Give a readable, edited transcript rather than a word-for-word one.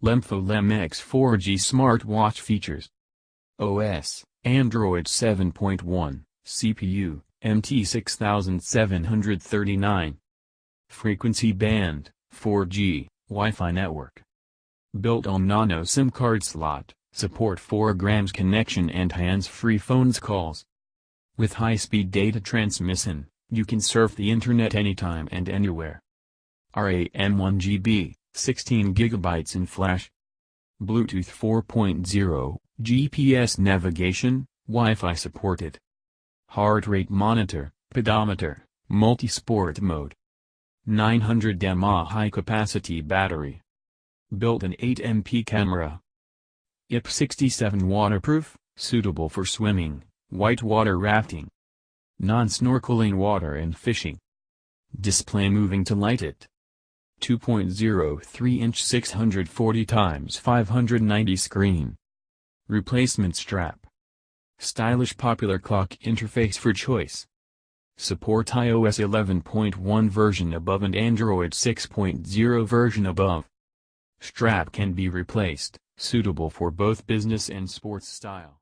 LEMFO LEM X 4G smartwatch features. OS, Android 7.1, CPU, MT6739. Frequency band, 4G, Wi-Fi network. Built on nano SIM card slot, support 4G connection and hands-free phones calls. With high-speed data transmission, you can surf the internet anytime and anywhere. RAM 1 GB, 16 GB in flash. Bluetooth 4.0, GPS navigation, Wi-Fi supported. Heart rate monitor, pedometer, multi-sport mode. 900 mAh high-capacity battery. Built-in 8MP camera. IP67 waterproof, suitable for swimming, whitewater rafting, non-snorkeling water and fishing. Display moving to light it. 2.03-inch 640x590 screen. Replacement strap. Stylish popular clock interface for choice. Support iOS 11.1 version above and Android 6.0 version above. Strap can be replaced, suitable for both business and sports style.